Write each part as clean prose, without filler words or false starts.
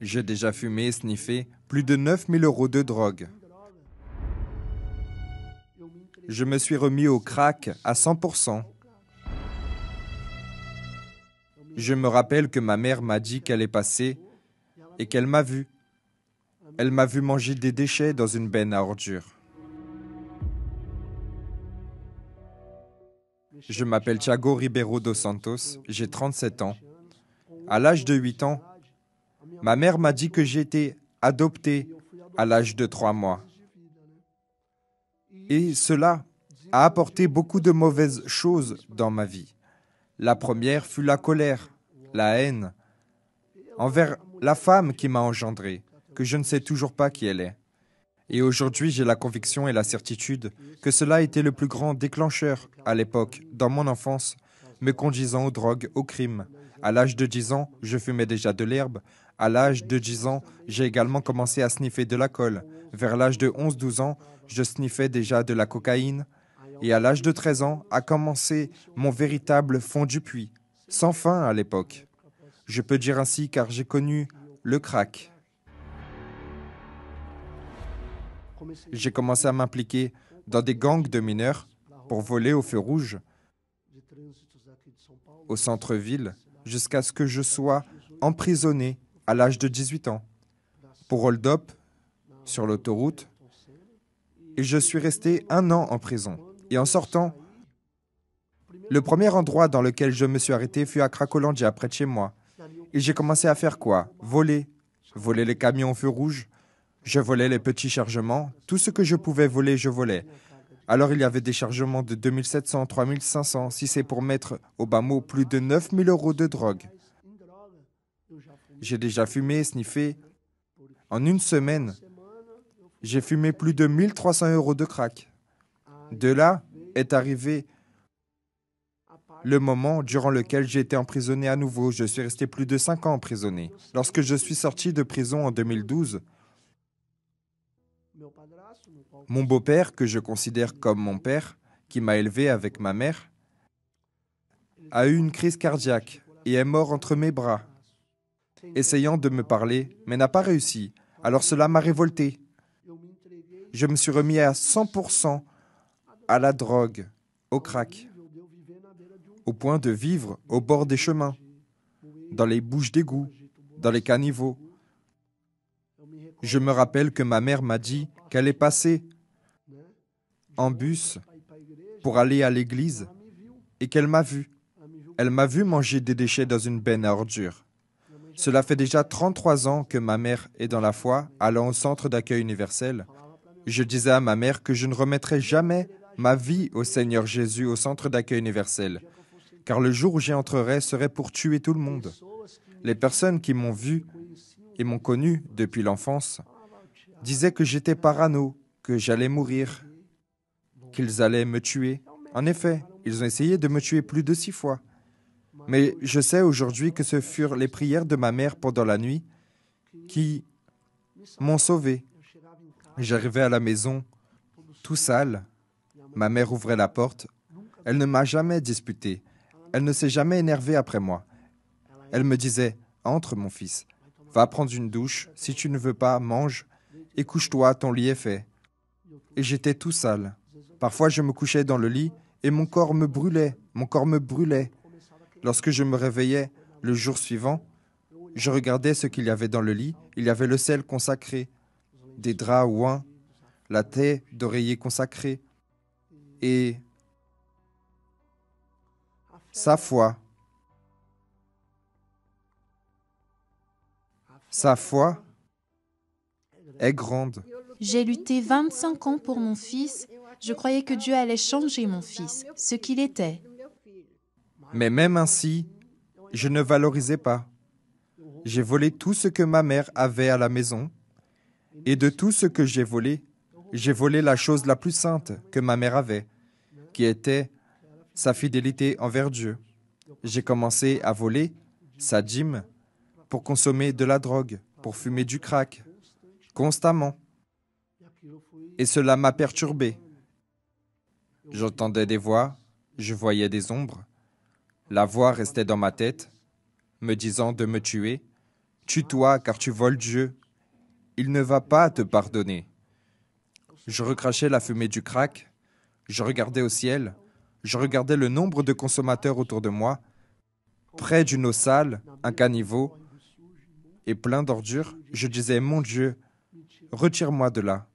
J'ai déjà fumé et sniffé plus de 9 000 € de drogue. Je me suis remis au crack à 100%. Je me rappelle que ma mère m'a dit qu'elle est passée et qu'elle m'a vu. Elle m'a vu manger des déchets dans une benne à ordures. Je m'appelle Thiago Ribeiro dos Santos, j'ai 37 ans. À l'âge de 8 ans, ma mère m'a dit que j'ai été adopté à l'âge de 3 mois. Et cela a apporté beaucoup de mauvaises choses dans ma vie. La première fut la colère, la haine envers la femme qui m'a engendré, que je ne sais toujours pas qui elle est. Et aujourd'hui, j'ai la conviction et la certitude que cela a été le plus grand déclencheur à l'époque, dans mon enfance, me conduisant aux drogues, au crime. À l'âge de 10 ans, je fumais déjà de l'herbe. À l'âge de 10 ans, j'ai également commencé à sniffer de la colle. Vers l'âge de 11-12 ans, je sniffais déjà de la cocaïne. Et à l'âge de 13 ans, a commencé mon véritable fond du puits, sans fin à l'époque. Je peux dire ainsi car j'ai connu le crack. J'ai commencé à m'impliquer dans des gangs de mineurs pour voler au feu rouge, au centre-ville, jusqu'à ce que je sois emprisonné à l'âge de 18 ans pour hold-up sur l'autoroute. Et je suis resté 1 an en prison. Et en sortant, le premier endroit dans lequel je me suis arrêté fut à Cracolandia, près de chez moi. Et j'ai commencé à faire quoi? Voler. Voler les camions au feu rouge. Je volais les petits chargements. Tout ce que je pouvais voler, je volais. Alors il y avait des chargements de 2700, 3500, si c'est pour mettre au bas mot plus de 9 000 € de drogue. J'ai déjà fumé et sniffé. En une semaine, j'ai fumé plus de 1300 € de crack. De là est arrivé le moment durant lequel j'ai été emprisonné à nouveau. Je suis resté plus de 5 ans emprisonné. Lorsque je suis sorti de prison en 2012, mon beau-père, que je considère comme mon père, qui m'a élevé avec ma mère, a eu une crise cardiaque et est mort entre mes bras, essayant de me parler, mais n'a pas réussi. Alors cela m'a révolté. Je me suis remis à 100% à la drogue, au crack, au point de vivre au bord des chemins, dans les bouches d'égout, dans les caniveaux. Je me rappelle que ma mère m'a dit qu'elle est passée en bus pour aller à l'église et qu'elle m'a vu. Elle m'a vu manger des déchets dans une benne à ordures. Cela fait déjà 33 ans que ma mère est dans la foi, allant au centre d'accueil universel. Je disais à ma mère que je ne remettrai jamais ma vie au Seigneur Jésus au centre d'accueil universel, car le jour où j'y entrerai serait pour tuer tout le monde. Les personnes qui m'ont vu et m'ont connu depuis l'enfance disaient que j'étais parano, que j'allais mourir, qu'ils allaient me tuer. En effet, ils ont essayé de me tuer plus de 6 fois. Mais je sais aujourd'hui que ce furent les prières de ma mère pendant la nuit qui m'ont sauvé. J'arrivais à la maison tout sale. Ma mère ouvrait la porte. Elle ne m'a jamais disputé. Elle ne s'est jamais énervée après moi. Elle me disait « Entre, mon fils. Va prendre une douche. Si tu ne veux pas, mange. Et couche-toi, ton lit est fait. » Et j'étais tout sale. Parfois, je me couchais dans le lit et mon corps me brûlait. Mon corps me brûlait. Lorsque je me réveillais le jour suivant, je regardais ce qu'il y avait dans le lit. Il y avait le sel consacré, des draps ouins, la taie d'oreiller consacrée et sa foi. Sa foi est grande. J'ai lutté 25 ans pour mon fils. Je croyais que Dieu allait changer mon fils, ce qu'il était. Mais même ainsi, je ne valorisais pas. J'ai volé tout ce que ma mère avait à la maison. Et de tout ce que j'ai volé la chose la plus sainte que ma mère avait, qui était sa fidélité envers Dieu. J'ai commencé à voler sa dîme pour consommer de la drogue, pour fumer du crack, constamment. Et cela m'a perturbé. J'entendais des voix, je voyais des ombres. La voix restait dans ma tête, me disant de me tuer, Tue-toi car tu voles Dieu. Il ne va pas te pardonner. Je recrachais la fumée du crack. Je regardais au ciel. Je regardais le nombre de consommateurs autour de moi. Près d'une eau sale, un caniveau et plein d'ordures, je disais, mon Dieu, retire-moi de là.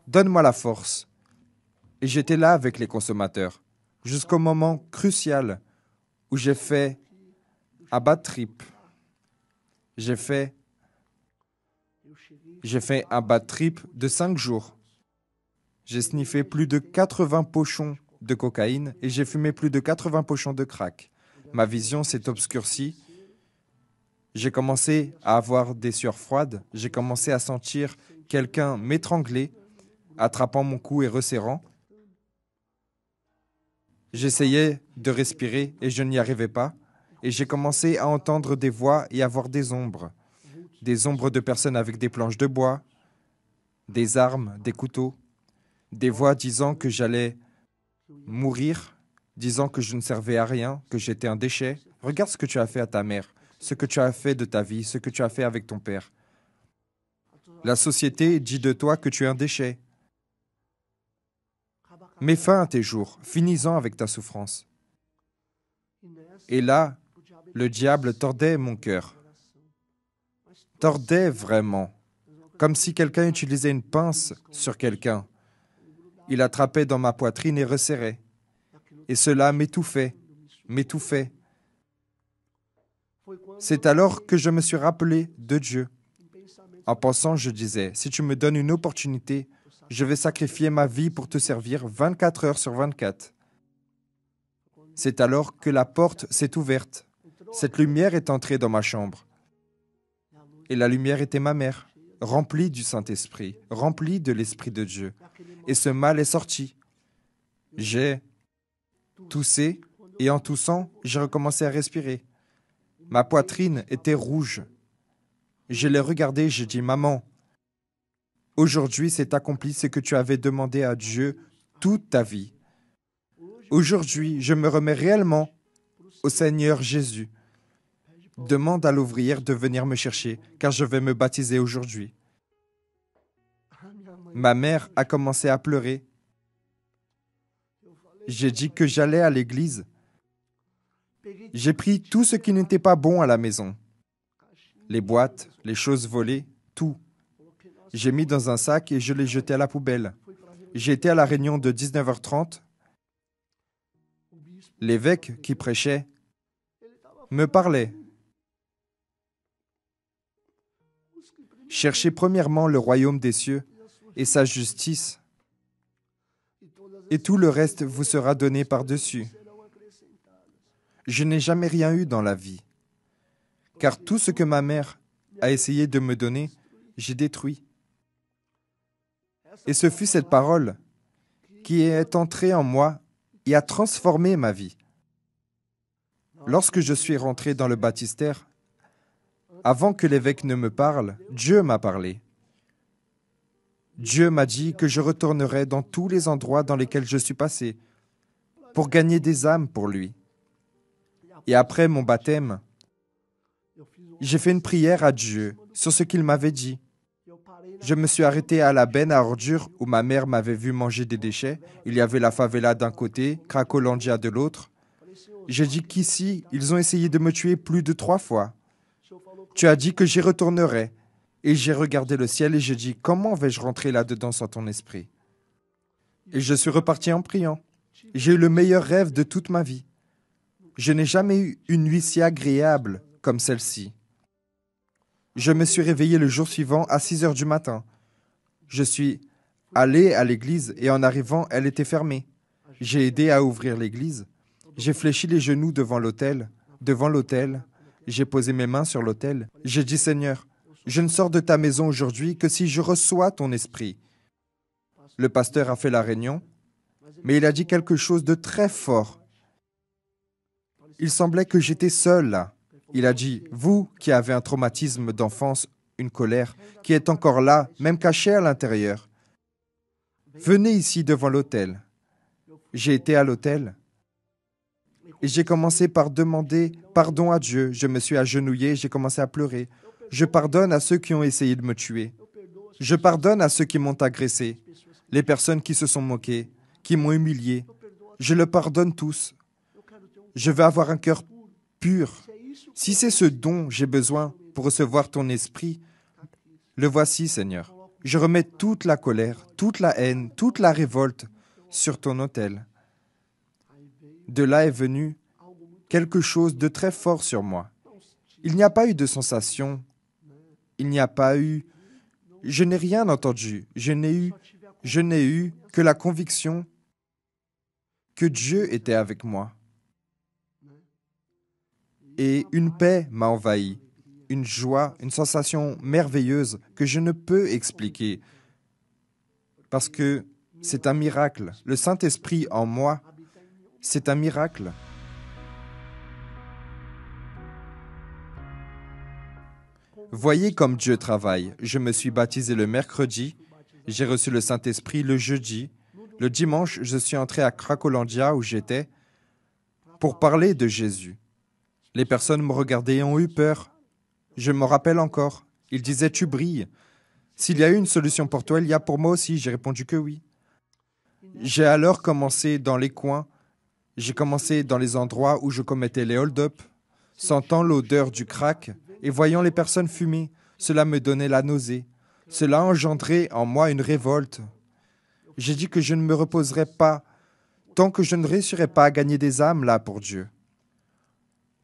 Donne-moi la force. Et j'étais là avec les consommateurs, jusqu'au moment crucial où j'ai fait un bad trip. J'ai fait un bad trip de 5 jours. J'ai sniffé plus de 80 pochons de cocaïne et j'ai fumé plus de 80 pochons de crack. Ma vision s'est obscurcie. J'ai commencé à avoir des sueurs froides. J'ai commencé à sentir quelqu'un m'étrangler, attrapant mon cou et resserrant. J'essayais de respirer et je n'y arrivais pas. Et j'ai commencé à entendre des voix et à voir des ombres. Des ombres de personnes avec des planches de bois, des armes, des couteaux. Des voix disant que j'allais mourir, disant que je ne servais à rien, que j'étais un déchet. Regarde ce que tu as fait à ta mère, ce que tu as fait de ta vie, ce que tu as fait avec ton père. La société dit de toi que tu es un déchet. Mets fin à tes jours, finis-en avec ta souffrance. Et là, le diable tordait mon cœur. Tordait vraiment, comme si quelqu'un utilisait une pince sur quelqu'un. Il attrapait dans ma poitrine et resserrait. Et cela m'étouffait, m'étouffait. C'est alors que je me suis rappelé de Dieu. En pensant, je disais, si tu me donnes une opportunité, je vais sacrifier ma vie pour te servir 24 heures sur 24. C'est alors que la porte s'est ouverte. Cette lumière est entrée dans ma chambre. Et la lumière était ma mère, remplie du Saint-Esprit, remplie de l'Esprit de Dieu. Et ce mal est sorti. J'ai toussé et en toussant, j'ai recommencé à respirer. Ma poitrine était rouge. Je l'ai regardée, j'ai dit, maman, aujourd'hui c'est accompli ce que tu avais demandé à Dieu toute ta vie. Aujourd'hui, je me remets réellement au Seigneur Jésus. Demande à l'ouvrière de venir me chercher, car je vais me baptiser aujourd'hui. Ma mère a commencé à pleurer. J'ai dit que j'allais à l'église. J'ai pris tout ce qui n'était pas bon à la maison. Les boîtes, les choses volées, tout. J'ai mis dans un sac et je l'ai jeté à la poubelle. J'ai été à la réunion de 19h30. L'évêque qui prêchait me parlait. Cherchez premièrement le royaume des cieux et sa justice, et tout le reste vous sera donné par-dessus. Je n'ai jamais rien eu dans la vie, car tout ce que ma mère a essayé de me donner, j'ai détruit. Et ce fut cette parole qui est entrée en moi et a transformé ma vie. Lorsque je suis rentré dans le baptistère, avant que l'évêque ne me parle, Dieu m'a parlé. Dieu m'a dit que je retournerais dans tous les endroits dans lesquels je suis passé pour gagner des âmes pour lui. Et après mon baptême, j'ai fait une prière à Dieu sur ce qu'il m'avait dit. Je me suis arrêté à la benne à ordures où ma mère m'avait vu manger des déchets. Il y avait la favela d'un côté, Cracolandia de l'autre. J'ai dit qu'ici, ils ont essayé de me tuer plus de 3 fois. Tu as dit que j'y retournerais. Et j'ai regardé le ciel et j'ai dit, comment vais-je rentrer là-dedans sans ton esprit? Et je suis reparti en priant. J'ai eu le meilleur rêve de toute ma vie. Je n'ai jamais eu une nuit si agréable comme celle-ci. Je me suis réveillé le jour suivant à 6 heures du matin. Je suis allé à l'église et en arrivant, elle était fermée. J'ai aidé à ouvrir l'église. J'ai fléchi les genoux devant l'autel. J'ai posé mes mains sur l'autel. J'ai dit, Seigneur, je ne sors de ta maison aujourd'hui que si je reçois ton esprit. Le pasteur a fait la réunion, mais il a dit quelque chose de très fort. Il semblait que j'étais seul là. Il a dit, vous qui avez un traumatisme d'enfance, une colère, qui est encore là, même cachée à l'intérieur, venez ici devant l'autel. J'ai été à l'autel et j'ai commencé par demander pardon à Dieu. Je me suis agenouillé, j'ai commencé à pleurer. Je pardonne à ceux qui ont essayé de me tuer. Je pardonne à ceux qui m'ont agressé, les personnes qui se sont moquées, qui m'ont humilié. Je le pardonne tous. Je veux avoir un cœur pur. Si c'est ce dont j'ai besoin pour recevoir ton esprit, le voici, Seigneur. Je remets toute la colère, toute la haine, toute la révolte sur ton autel. De là est venu quelque chose de très fort sur moi. Il n'y a pas eu de sensation. Il n'y a pas eu... Je n'ai rien entendu. Je n'ai eu que la conviction que Dieu était avec moi. Et une paix m'a envahi, une joie, une sensation merveilleuse que je ne peux expliquer. Parce que c'est un miracle. Le Saint-Esprit en moi, c'est un miracle. Voyez comme Dieu travaille. Je me suis baptisé le mercredi, j'ai reçu le Saint-Esprit le jeudi. Le dimanche, je suis entré à Cracolandia où j'étais pour parler de Jésus. Les personnes me regardaient et ont eu peur. Je me rappelle encore. Ils disaient « Tu brilles. S'il y a eu une solution pour toi, il y a pour moi aussi. » J'ai répondu que oui. J'ai alors commencé dans les coins. J'ai commencé dans les endroits où je commettais les hold-up, sentant l'odeur du crack et voyant les personnes fumer. Cela me donnait la nausée. Cela engendrait en moi une révolte. J'ai dit que je ne me reposerais pas tant que je ne réussirais pas à gagner des âmes là pour Dieu.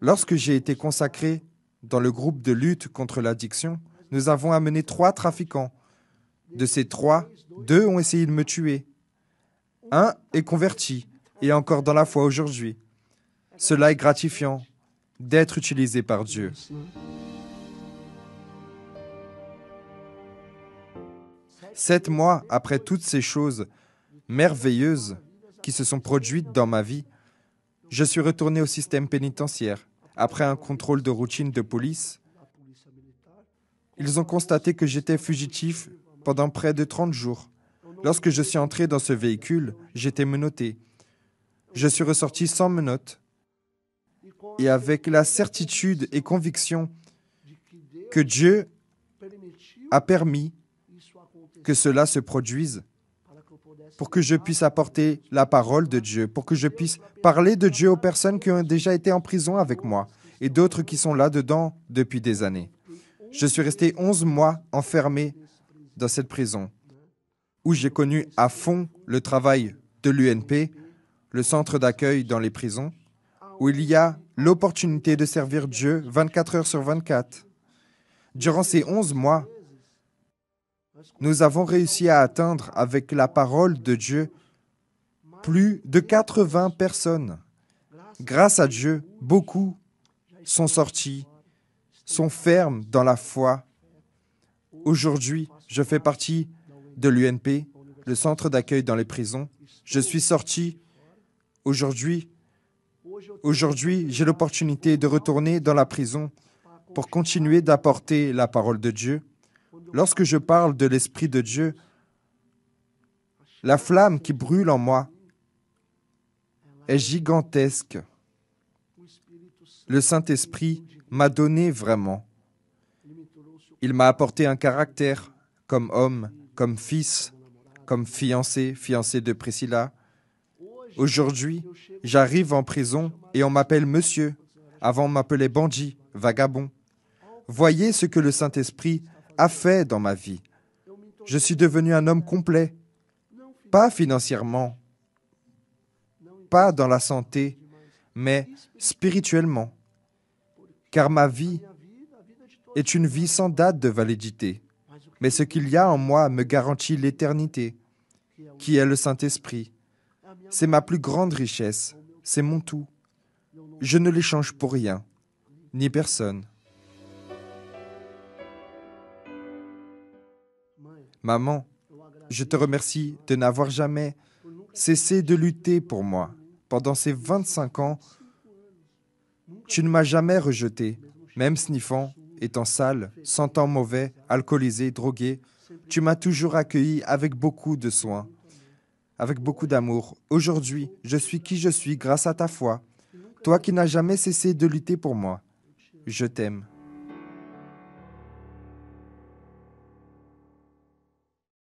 Lorsque j'ai été consacré dans le groupe de lutte contre l'addiction, nous avons amené 3 trafiquants. De ces 3, 2 ont essayé de me tuer. Un est converti et est encore dans la foi aujourd'hui. Cela est gratifiant d'être utilisé par Dieu. Sept mois après toutes ces choses merveilleuses qui se sont produites dans ma vie, je suis retourné au système pénitentiaire. Après un contrôle de routine de police, ils ont constaté que j'étais fugitif pendant près de 30 jours. Lorsque je suis entré dans ce véhicule, j'étais menotté. Je suis ressorti sans menottes et avec la certitude et conviction que Dieu a permis que cela se produise pour que je puisse apporter la parole de Dieu, pour que je puisse parler de Dieu aux personnes qui ont déjà été en prison avec moi et d'autres qui sont là-dedans depuis des années. Je suis resté 11 mois enfermé dans cette prison où j'ai connu à fond le travail de l'UNP, le centre d'accueil dans les prisons, où il y a l'opportunité de servir Dieu 24 heures sur 24. Durant ces 11 mois, nous avons réussi à atteindre avec la parole de Dieu plus de 80 personnes. Grâce à Dieu, beaucoup sont sortis, sont fermes dans la foi. Aujourd'hui, je fais partie de l'UNP, le centre d'accueil dans les prisons. Je suis sorti aujourd'hui. Aujourd'hui, j'ai l'opportunité de retourner dans la prison pour continuer d'apporter la parole de Dieu. Lorsque je parle de l'Esprit de Dieu, la flamme qui brûle en moi est gigantesque. Le Saint-Esprit m'a donné vraiment. Il m'a apporté un caractère comme homme, comme fils, comme fiancé de Priscilla. Aujourd'hui, j'arrive en prison et on m'appelle monsieur. Avant, on m'appelait bandit, vagabond. Voyez ce que le Saint-Esprit a fait dans ma vie. Je suis devenu un homme complet, pas financièrement, pas dans la santé, mais spirituellement, car ma vie est une vie sans date de validité. Mais ce qu'il y a en moi me garantit l'éternité, qui est le Saint-Esprit. C'est ma plus grande richesse, c'est mon tout. Je ne l'échange pour rien, ni personne. Maman, je te remercie de n'avoir jamais cessé de lutter pour moi. Pendant ces 25 ans, tu ne m'as jamais rejeté, même sniffant, étant sale, sentant mauvais, alcoolisé, drogué. Tu m'as toujours accueilli avec beaucoup de soin, avec beaucoup d'amour. Aujourd'hui, je suis qui je suis grâce à ta foi. Toi qui n'as jamais cessé de lutter pour moi. Je t'aime.